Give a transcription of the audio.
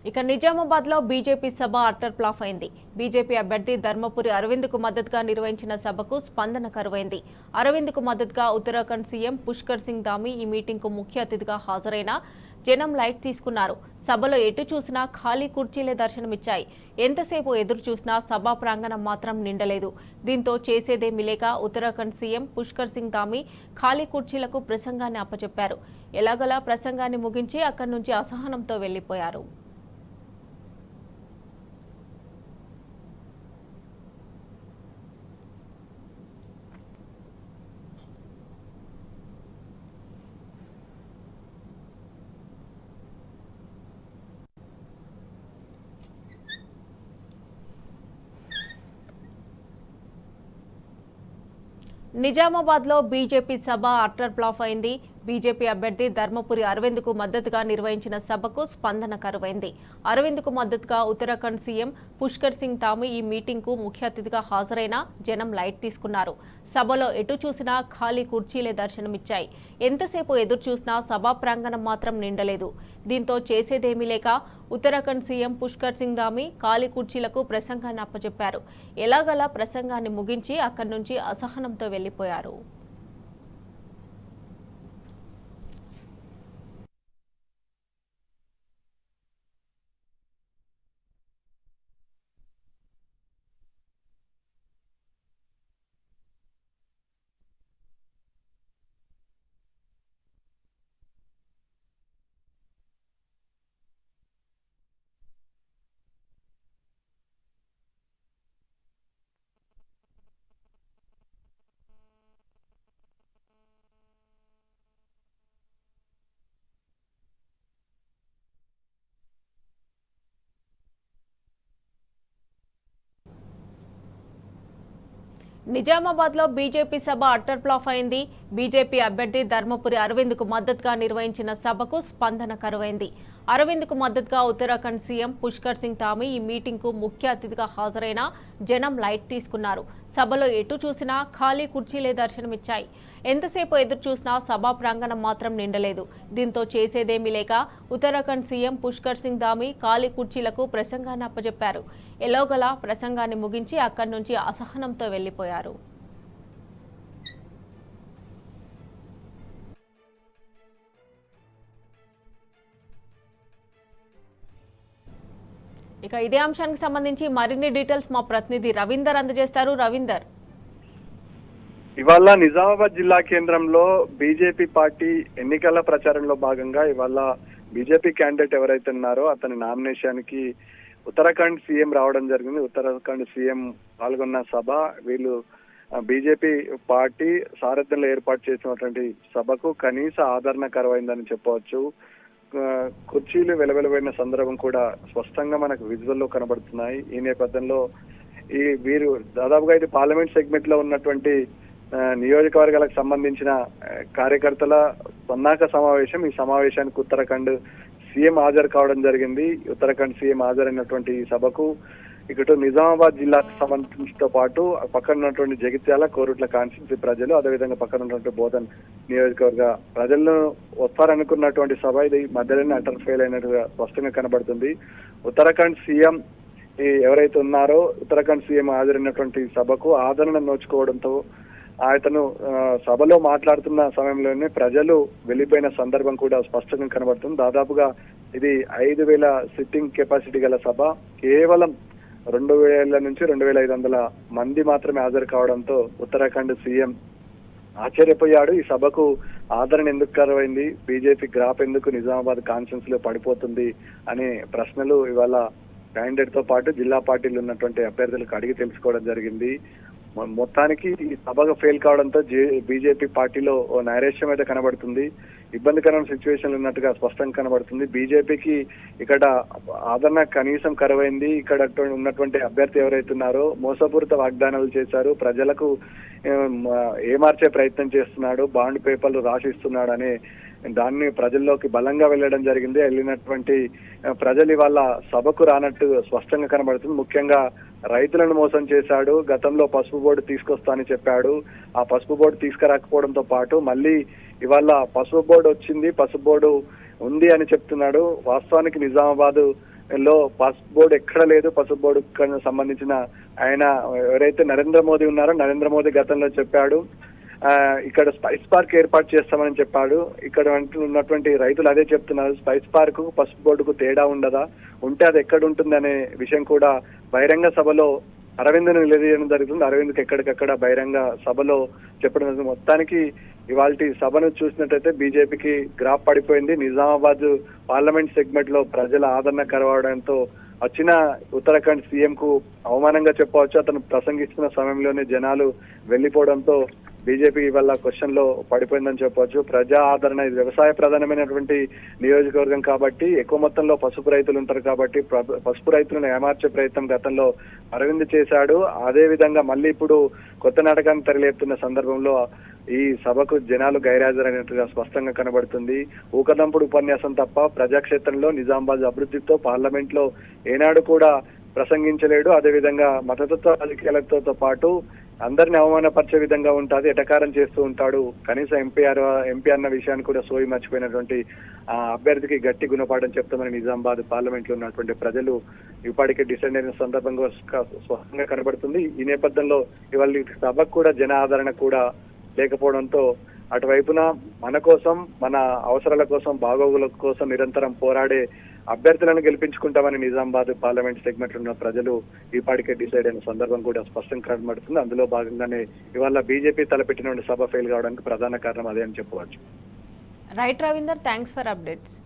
ఇక నిజామాబాద్ లో బీజేపీ సభ utter flop అయింది. బీజేపీ అభ్యర్థి ధర్మపురి అరవింద్ కు మద్దతుగా నిర్వహించిన సభకు స్పందన కరువైంది. అరవింద్ కు మద్దతుగా ఉత్తరాఖండ్ సీఎం పుష్కర్ సింగ్ ధామీ ఈ మీటింగ్ కు ముఖ్య అతిథిగా హాజరైన జనం లైట్ తీసుకున్నారు. సభలో ఎటు చూసినా ఖాళీ కుర్చీలే దర్శనమిచ్చాయి. ఎంతసేపు ఎదురు చూసినా సభా ప్రాంగణం మాత్రం నిండలేదు. దీంతో చేసేదేమీ లేక ఉత్తరాఖండ్ సీఎం పుష్కర్ సింగ్ ధామీ ఖాళీ కుర్చీలకు ప్రసంగాన్ని అప్పచెప్పారు. ఎలాగోలా ప్రసంగాన్ని ముగించి అక్కడి నుంచి అసహనంతో వెళ్లిపోయారు. నిజామాబాద్ లో బీజేపీ సభ అట్టర్ ఫ్లాప్ అయింది. బీజేపీ అభ్యర్థి ధర్మపురి అరవింద్ కు మద్దతుగా నిర్వహించిన సభకు స్పందన కరువైంది. అరవింద్ కు మద్దతుగా ఉత్తరాఖండ్ సీఎం పుష్కర్ సింగ్ ధామీ ఈ మీటింగ్ కు ముఖ్య అతిథిగా హాజరైన జనం లైట్ తీసుకున్నారు. సభలో ఎటు చూసినా ఖాళీ కుర్చీలే దర్శనమిచ్చాయి. ఎంతసేపు ఎదురు చూసినా సభా ప్రాంగణం మాత్రం నిండలేదు. దీంతో చేసేదేమీ లేక ఉత్తరాఖండ్ సీఎం పుష్కర్ సింగ్ ధామీ ఖాళీ కుర్చీలకు ప్రసంగాన్ని అప్పచెప్పారు. ఎలాగలా ప్రసంగాన్ని ముగించి అక్కడి నుంచి అసహనంతో వెళ్లిపోయారు. నిజామాబాద్ లో బీజేపీ సభ అట్టర్ ఫ్లాప్ అయింది. బీజేపీ అభ్యర్థి ధర్మపురి అరవింద్ కు మద్దతుగా నిర్వహించిన సభకు స్పందన కరువైంది. అరవింద్ కు మద్దతుగా ఉత్తరాఖండ్ సీఎం పుష్కర్ సింగ్ ధామీ ఈ మీటింగ్ కు ముఖ్య అతిథిగా హాజరైన జనం లైట్ తీసుకున్నారు. సభలో ఎటు చూసినా ఖాళీ కుర్చీలే దర్శనమిచ్చాయి. ఎంతసేపు ఎదురు చూసినా సభా ప్రాంగణం మాత్రం నిండలేదు. దీంతో చేసేదేమీ లేక ఉత్తరాఖండ్ సీఎం పుష్కర్ సింగ్ ధామీ ఖాళీ కుర్చీలకు ప్రసంగాన్ని అప్పచెప్పారు. ఎలాగోలా ప్రసంగాన్ని ముగించి అక్కడి నుంచి అసహనంతో వెళ్లిపోయారు. ఇక ఇదే అంశానికి సంబంధించి మరిన్ని డీటెయిల్స్ మా ప్రతినిధి రవీందర్ అందజేస్తారు. రవీందర్, ఇవాళ నిజామాబాద్ జిల్లా కేంద్రంలో బీజేపీ పార్టీ ఎన్నికల ప్రచారంలో భాగంగా ఇవాళ బీజేపీ క్యాండిడేట్ ఎవరైతే ఉన్నారో అతని నామినేషన్ కి ఉత్తరాఖండ్ సీఎం రావడం జరిగింది. ఉత్తరాఖండ్ సీఎం పాల్గొన్న సభ వీళ్ళు బీజేపీ పార్టీ సారథ్యంలో ఏర్పాటు చేసినటువంటి సభకు కనీస ఆదరణ కరువైందని చెప్పవచ్చు. కుర్చీలు వెలవెలబడిన సందర్భం కూడా స్పష్టంగా మనకు విజువల్ లో కనబడుతున్నాయి. ఈ నేపథ్యంలో వీరు దాదాపుగా ఇది పార్లమెంట్ సెగ్మెంట్ లో ఉన్నటువంటి నియోజకవర్గాలకు సంబంధించిన కార్యకర్తల పన్నాక సమావేశం. ఈ సమావేశానికి ఉత్తరాఖండ్ సీఎం హాజరు కావడం జరిగింది. ఉత్తరాఖండ్ సీఎం హాజరైనటువంటి ఈ సభకు ఇటు నిజామాబాద్ జిల్లాకు సంబంధించితో పాటు పక్కన ఉన్నటువంటి జగిత్యాల, కోరుట్ల కాన్స్టిట్యూన్సీ ప్రజలు, అదేవిధంగా పక్కన ఉన్నటువంటి బోధన్ నియోజకవర్గ ప్రజలను వస్తారనుకున్నటువంటి సభ ఇది మధ్యలోనే అటర్ ఫెయిల్ అయినట్టుగా స్పష్టంగా కనబడుతుంది. ఉత్తరాఖండ్ సీఎం ఎవరైతే ఉన్నారో ఉత్తరాఖండ్ సీఎం హాజరైనటువంటి సభకు ఆదరణ నోచుకోవడంతో అతను సభలో మాట్లాడుతున్న సమయంలోనే ప్రజలు వెళ్లిపోయిన సందర్భం కూడా స్పష్టంగా కనబడుతుంది. దాదాపుగా ఇది 5,000 సిట్టింగ్ కెపాసిటీ గల సభ. కేవలం 2,000 నుంచి 2,500 మంది మాత్రమే హాజరు కావడంతో ఉత్తరాఖండ్ సీఎం ఆశ్చర్యపోయాడు. ఈ సభకు ఆదరణ ఎందుకు కరువైంది, బీజేపీ గ్రాఫ్ ఎందుకు నిజామాబాద్ కాన్ఫరెన్స్ లో పడిపోతుంది అనే ప్రశ్నలు ఇవాళ క్యాండిడేట్ తో పాటు జిల్లా పార్టీలు ఉన్నటువంటి అభ్యర్థులకు అడిగి తెలుసుకోవడం జరిగింది. మొత్తానికి ఈ సభగా ఫెయిల్ కావడంతో బీజేపీ పార్టీలో ఓ నైరాశ్యం అయితే కనబడుతుంది. ఇబ్బందికరమైన సిచ్యువేషన్లు ఉన్నట్టుగా స్పష్టంగా కనబడుతుంది. బీజేపీకి ఇక్కడ ఆదరణ కనీసం కరువైంది. ఇక్కడ ఉన్నటువంటి అభ్యర్థి ఎవరైతే ఉన్నారో మోసపూరిత వాగ్దానాలు చేశారు, ప్రజలకు ఏమార్చే ప్రయత్నం చేస్తున్నాడు, బాండ్ పేపర్లు రాసిస్తున్నాడు అనే దాన్ని ప్రజల్లోకి బలంగా వెళ్ళడం జరిగింది. వెళ్ళినటువంటి ప్రజలు ఇవాళ సభకు రానట్టు స్పష్టంగా కనబడుతుంది. ముఖ్యంగా రైతులను మోసం చేశాడు. గతంలో పసుపు బోర్డు తీసుకొస్తా అని చెప్పాడు. ఆ పసుపు బోర్డు తీసుకురాకపోవడంతో పాటు మళ్ళీ ఇవాళ పసుపు బోర్డు వచ్చింది, పసుపు బోర్డు ఉంది అని చెప్తున్నాడు. వాస్తవానికి నిజామాబాద్ లో పసుపు బోర్డు ఎక్కడ లేదు. పసుపు బోర్డు సంబంధించిన ఆయన ఎవరైతే నరేంద్ర మోదీ ఉన్నారో నరేంద్ర మోదీ గతంలో చెప్పాడు ఇక్కడ స్పైస్ పార్క్ ఏర్పాటు చేస్తామని చెప్పాడు. ఇక్కడ ఉన్నటువంటి రైతులు అదే చెప్తున్నారు. స్పైస్ పార్క్ పసుపు బోర్డుకు తేడా ఉండదా, ఉంటే అది ఎక్కడ ఉంటుంది అనే విషయం కూడా బహిరంగ సభలో అరవింద్ను నిలదీయడం జరుగుతుంది. అరవింద్కి ఎక్కడికక్కడ బహిరంగ సభలో చెప్పడం జరుగుతుంది. మొత్తానికి ఇవాళ సభను చూసినట్టయితే బీజేపీకి గ్రాఫ్ పడిపోయింది. నిజామాబాద్ పార్లమెంట్ సెగ్మెంట్ లో ప్రజల ఆదరణ కరవడంతో వచ్చిన ఉత్తరాఖండ్ సీఎం కు అవమానంగా చెప్పవచ్చు. అతను ప్రసంగిస్తున్న సమయంలోనే జనాలు వెళ్లిపోవడంతో బీజేపీ వల్ల క్వశ్చన్ లో పడిపోయిందని చెప్పవచ్చు. ప్రజా ఆదరణ, ఇది వ్యవసాయ ప్రధానమైనటువంటి నియోజకవర్గం కాబట్టి ఎక్కువ మొత్తంలో పసుపు రైతులు ఉంటారు కాబట్టి పసుపు రైతులను ఏమార్చే ప్రయత్నం గతంలో అరవింద్ చేశాడు. అదే విధంగా మళ్ళీ ఇప్పుడు కొత్త నాటకాన్ని తెరలేపుతున్న సందర్భంలో ఈ సభకు జనాలు గైరాజరైనట్టుగా స్పష్టంగా కనబడుతుంది. ఊకదంపుడు ఉపన్యాసం తప్ప ప్రజాక్షేత్రంలో నిజామాబాద్ అభివృద్ధితో పార్లమెంట్ లో ఏనాడు కూడా ప్రసంగించలేడు. అదేవిధంగా మతతత్వ రాజకీయాలతో పాటు అందరిని అవమానపరిచే విధంగా ఉంటుంది, ఎటకారం చేస్తూ ఉంటాడు. కనీసం ఎంపీ అన్న విషయాన్ని కూడా సోయి మర్చిపోయినటువంటి అభ్యర్థికి గట్టి గుణపాఠం చెప్తామని నిజామాబాద్ పార్లమెంట్ లో ఉన్నటువంటి ప్రజలు ఇప్పటికే డిసైడ్ అయిన సందర్భంగా స్పష్టంగా కనబడుతుంది. ఈ నేపథ్యంలో ఇవాళ సభకు కూడా జన ఆదరణ కూడా లేకపోవడంతో అటువైపున మన కోసం, మన అవసరాల కోసం, బాగోగుల కోసం నిరంతరం పోరాడే అభ్యర్థులను గెలిపించుకుంటామని నిజామాబాద్ పార్లమెంట్ సెగ్మెంట్ ఉన్న ప్రజలు ఈపాటికే డిసైడ్ అయిన సందర్భం కూడా స్పష్టంగా కనబడుతుంది. అందులో భాగంగానే ఇవాళ బీజేపీ తలపెట్టిన సభ ఫెయిల్ కావడానికి ప్రధాన కారణం అదే అని చెప్పవచ్చు. Right Ravinder, thanks for updates.